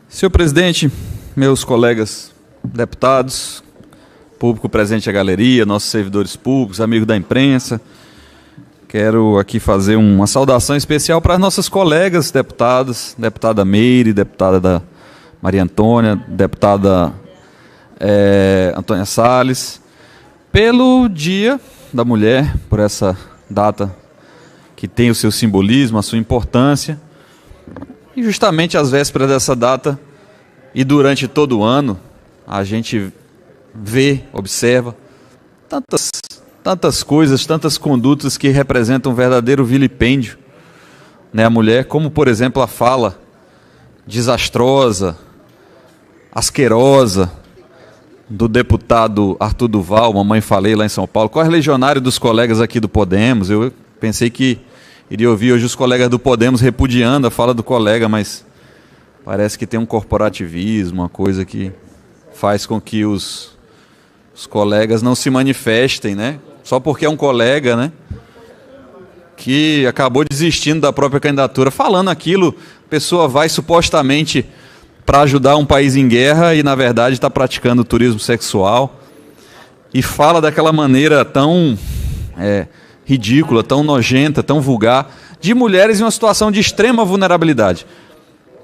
Senhor presidente, meus colegas deputados, público presente à galeria, nossos servidores públicos, amigos da imprensa, quero aqui fazer uma saudação especial para as nossas colegas deputadas, deputada Meire, deputada Maria Antônia, deputada Antônia Salles, pelo Dia da Mulher, por essa data que tem o seu simbolismo, a sua importância. E justamente às vésperas dessa data e durante todo o ano, a gente vê, observa tantas coisas, tantas condutas que representam um verdadeiro vilipêndio, né, à mulher, como, por exemplo, a fala desastrosa, asquerosa do deputado Arthur Duval, mamãe falei lá em São Paulo, correligionário dos colegas aqui do Podemos. Eu pensei que iria ouvir hoje os colegas do Podemos repudiando a fala do colega, mas parece que tem um corporativismo, uma coisa que faz com que os colegas não se manifestem, né? Só porque é um colega, né, que acabou desistindo da própria candidatura, falando aquilo, a pessoa vai supostamente para ajudar um país em guerra e, na verdade, está praticando turismo sexual e fala daquela maneira tão ridícula, tão nojenta, tão vulgar, de mulheres em uma situação de extrema vulnerabilidade,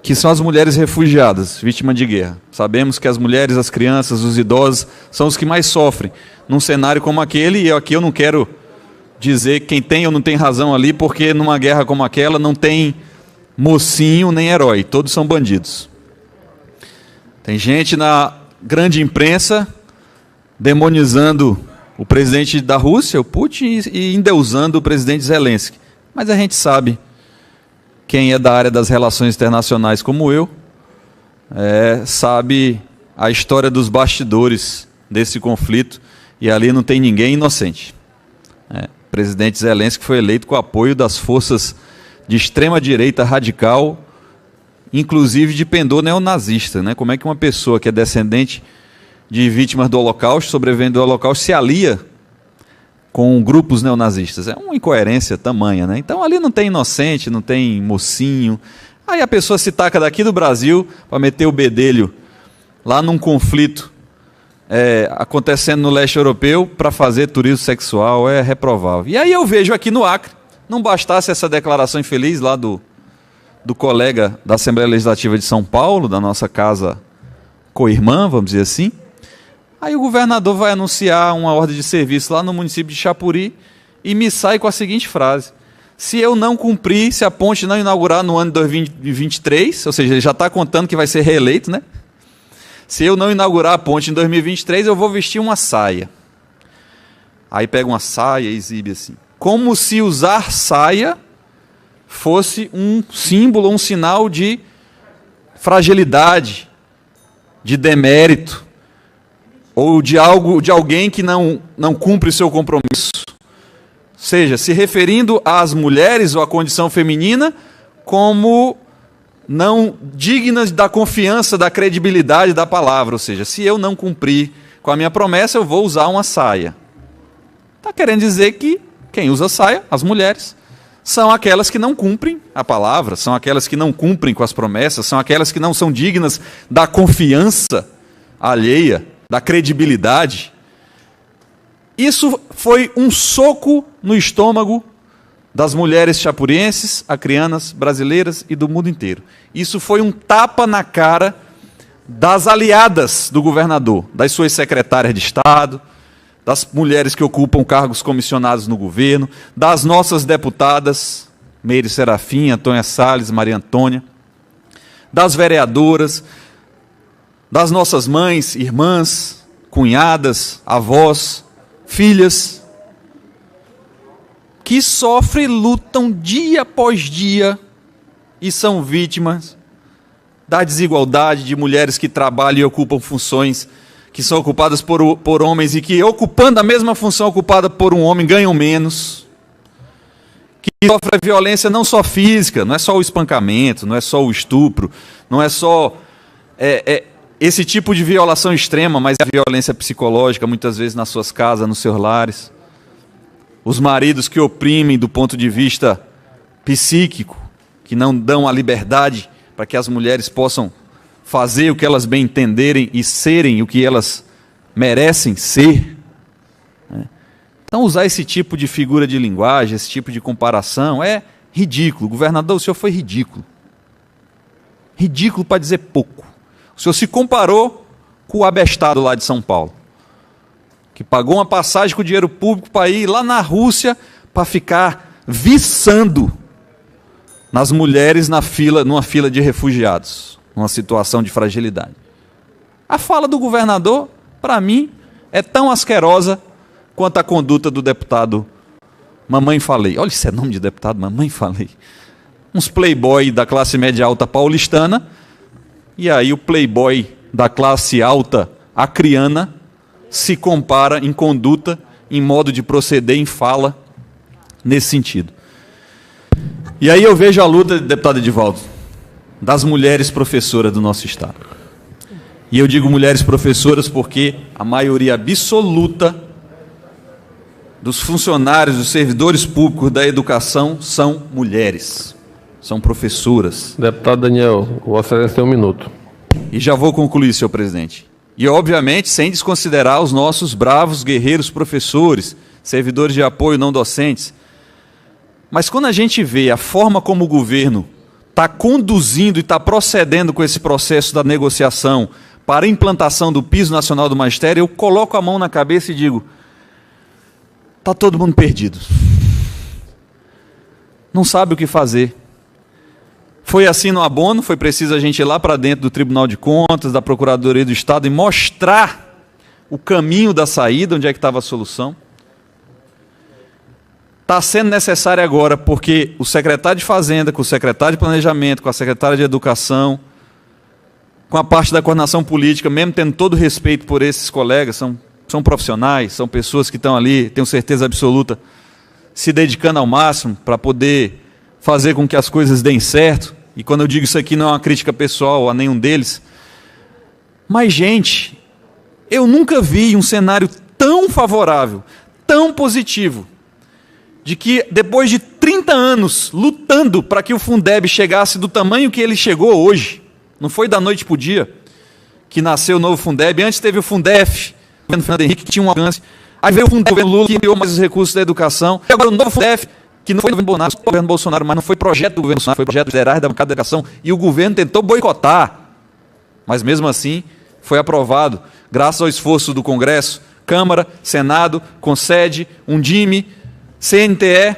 que são as mulheres refugiadas, vítimas de guerra. Sabemos que as mulheres, as crianças, os idosos são os que mais sofrem num cenário como aquele, e aqui eu não quero dizer quem tem ou não tem razão ali, porque numa guerra como aquela não tem mocinho nem herói, todos são bandidos. Tem gente na grande imprensa demonizando o presidente da Rússia, o Putin, e endeusando o presidente Zelensky. Mas a gente sabe, quem é da área das relações internacionais como eu, sabe a história dos bastidores desse conflito, e ali não tem ninguém inocente. O presidente Zelensky foi eleito com o apoio das forças de extrema-direita radical, inclusive de pendor neonazista, né? Como é que uma pessoa que é descendente de vítimas do Holocausto, sobrevivendo do Holocausto, se alia com grupos neonazistas? É uma incoerência tamanha, né? Então ali não tem inocente, não tem mocinho. Aí a pessoa se taca daqui do Brasil para meter o bedelho lá num conflito acontecendo no leste europeu para fazer turismo sexual, é reprovável. E aí eu vejo aqui no Acre, não bastasse essa declaração infeliz lá do colega da Assembleia Legislativa de São Paulo, da nossa casa co-irmã, vamos dizer assim, aí o governador vai anunciar uma ordem de serviço lá no município de Chapuri e me sai com a seguinte frase: se eu não cumprir, se a ponte não inaugurar no ano de 2023, ou seja, ele já está contando que vai ser reeleito, né? Se eu não inaugurar a ponte em 2023, eu vou vestir uma saia. Aí pega uma saia e exibe assim. Como se usar saia fosse um símbolo, um sinal de fragilidade, de demérito, ou de alguém que não cumpre o seu compromisso. Ou seja, se referindo às mulheres ou à condição feminina como não dignas da confiança, da credibilidade da palavra. Ou seja, se eu não cumprir com a minha promessa, eu vou usar uma saia. Está querendo dizer que quem usa saia, as mulheres, são aquelas que não cumprem a palavra, são aquelas que não cumprem com as promessas, são aquelas que não são dignas da confiança alheia, da credibilidade. Isso foi um soco no estômago das mulheres chapurienses, acreanas, brasileiras e do mundo inteiro. Isso foi um tapa na cara das aliadas do governador, das suas secretárias de Estado, das mulheres que ocupam cargos comissionados no governo, das nossas deputadas, Meire Serafim, Antônia Salles, Maria Antônia, das vereadoras, das nossas mães, irmãs, cunhadas, avós, filhas, que sofrem, lutam dia após dia e são vítimas da desigualdade de mulheres que trabalham e ocupam funções que são ocupadas por homens e que, ocupando a mesma função ocupada por um homem, ganham menos, que sofrem violência não só física, não é só o espancamento, não é só o estupro, não é só esse tipo de violação extrema, mas a violência psicológica, muitas vezes nas suas casas, nos seus lares. Os maridos que oprimem do ponto de vista psíquico, que não dão a liberdade para que as mulheres possam fazer o que elas bem entenderem e serem o que elas merecem ser. Então, usar esse tipo de figura de linguagem, esse tipo de comparação, é ridículo. Governador, o senhor foi ridículo. Ridículo para dizer pouco. O senhor se comparou com o abestado lá de São Paulo, que pagou uma passagem com dinheiro público para ir lá na Rússia para ficar viçando nas mulheres numa fila de refugiados, numa situação de fragilidade. A fala do governador, para mim, é tão asquerosa quanto a conduta do deputado Mamãe Falei. Olha, isso é nome de deputado, Mamãe Falei. Uns playboy da classe média alta paulistana, e aí o playboy da classe alta acriana se compara em conduta, em modo de proceder, em fala, nesse sentido. E aí eu vejo a luta, deputado Edivaldo, das mulheres professoras do nosso Estado. E eu digo mulheres professoras porque a maioria absoluta dos funcionários, dos servidores públicos da educação são mulheres, são professoras. Deputado Daniel, Vossa Excelência tem 1 minuto. E já vou concluir, senhor presidente. E, obviamente, sem desconsiderar os nossos bravos guerreiros professores, servidores de apoio não docentes. Mas quando a gente vê a forma como o governo está conduzindo e está procedendo com esse processo da negociação para a implantação do Piso Nacional do Magistério, eu coloco a mão na cabeça e digo: está todo mundo perdido. Não sabe o que fazer. Foi assim no abono, foi preciso a gente ir lá para dentro do Tribunal de Contas, da Procuradoria do Estado e mostrar o caminho da saída, onde é que estava a solução. Está sendo necessário agora, porque o secretário de Fazenda, com o secretário de Planejamento, com a secretária de Educação, com a parte da coordenação política, mesmo tendo todo o respeito por esses colegas, são profissionais, são pessoas que estão ali, tenho certeza absoluta, se dedicando ao máximo para poder fazer com que as coisas deem certo. E quando eu digo isso aqui não é uma crítica pessoal a nenhum deles. Mas, gente, eu nunca vi um cenário tão favorável, tão positivo, de que depois de 30 anos lutando para que o Fundeb chegasse do tamanho que ele chegou hoje, não foi da noite para o dia que nasceu o novo Fundeb, antes teve o Fundef, o governo Fernando Henrique, que tinha um alcance, aí veio o governo Lula, que criou mais os recursos da educação, e agora o novo Fundef, que não foi do governo Bolsonaro, mas não foi projeto do governo Bolsonaro, foi projeto gerais da bancada da educação, e o governo tentou boicotar, mas mesmo assim foi aprovado, graças ao esforço do Congresso, Câmara, Senado, Concede, Undime, CNTE,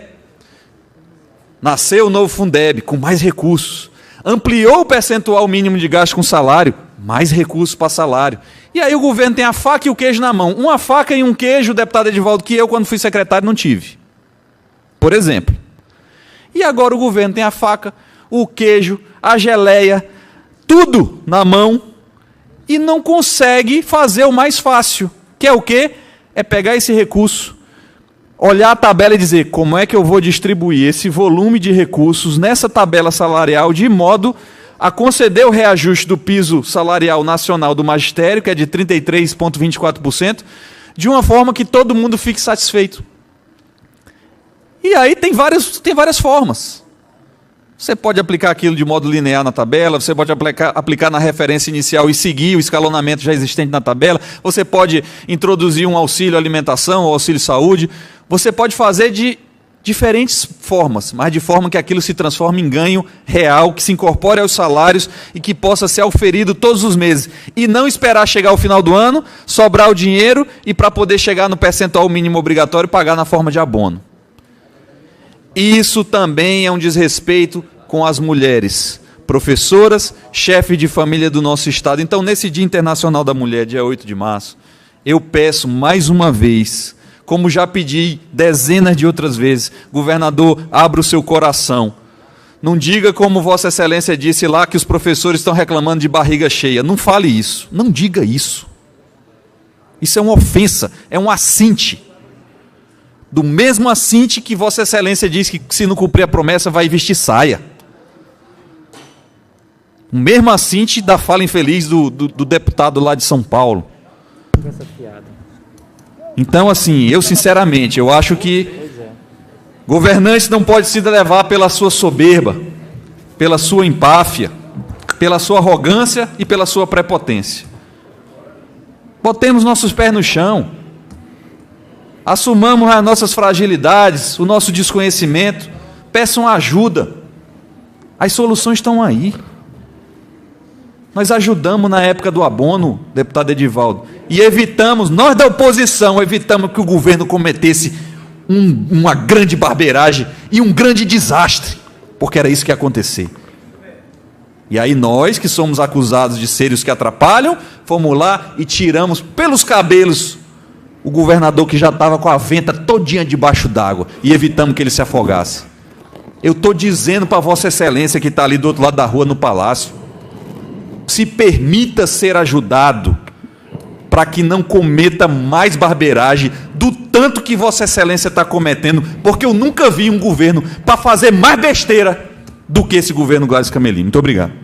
nasceu o novo Fundeb, com mais recursos, ampliou o percentual mínimo de gasto com salário, mais recursos para salário. E aí o governo tem a faca e o queijo na mão. Uma faca e um queijo, deputado Edivaldo, que eu, quando fui secretário, não tive. Por exemplo. E agora o governo tem a faca, o queijo, a geleia, tudo na mão e não consegue fazer o mais fácil, que é o quê? É pegar esse recurso, olhar a tabela e dizer como é que eu vou distribuir esse volume de recursos nessa tabela salarial de modo a conceder o reajuste do piso salarial nacional do magistério, que é de 33,24%, de uma forma que todo mundo fique satisfeito. E aí tem várias formas. Você pode aplicar aquilo de modo linear na tabela, você pode aplicar na referência inicial e seguir o escalonamento já existente na tabela, você pode introduzir um auxílio alimentação ou auxílio saúde, você pode fazer de diferentes formas, mas de forma que aquilo se transforme em ganho real, que se incorpore aos salários e que possa ser auferido todos os meses. E não esperar chegar ao final do ano, sobrar o dinheiro e para poder chegar no percentual mínimo obrigatório pagar na forma de abono. Isso também é um desrespeito com as mulheres, professoras, chefes de família do nosso Estado. Então, nesse Dia Internacional da Mulher, dia 8 de março, eu peço mais uma vez, como já pedi dezenas de outras vezes, governador, abra o seu coração. Não diga como Vossa Excelência disse lá que os professores estão reclamando de barriga cheia. Não fale isso, não diga isso. Isso é uma ofensa, é um assinte. Do mesmo assinte que Vossa Excelência diz que se não cumprir a promessa vai vestir saia. O mesmo assinte da fala infeliz do deputado lá de São Paulo. Então, assim, eu sinceramente, eu acho que governante não pode se levar pela sua soberba, pela sua empáfia, pela sua arrogância e pela sua prepotência. Botemos nossos pés no chão. Assumamos as nossas fragilidades, o nosso desconhecimento. Peçam ajuda. As soluções estão aí. Nós ajudamos na época do abono, deputado Edivaldo, e evitamos, nós da oposição, evitamos que o governo cometesse uma grande barbeiragem e um grande desastre, porque era isso que ia acontecer. E aí nós, que somos acusados de serem os que atrapalham, fomos lá e tiramos pelos cabelos o governador que já estava com a venta todinha debaixo d'água e evitamos que ele se afogasse. Eu estou dizendo para Vossa Excelência que está ali do outro lado da rua no Palácio, se permita ser ajudado para que não cometa mais barbeiragem do tanto que Vossa Excelência está cometendo, porque eu nunca vi um governo para fazer mais besteira do que esse governo Gladys Camelini. Muito obrigado.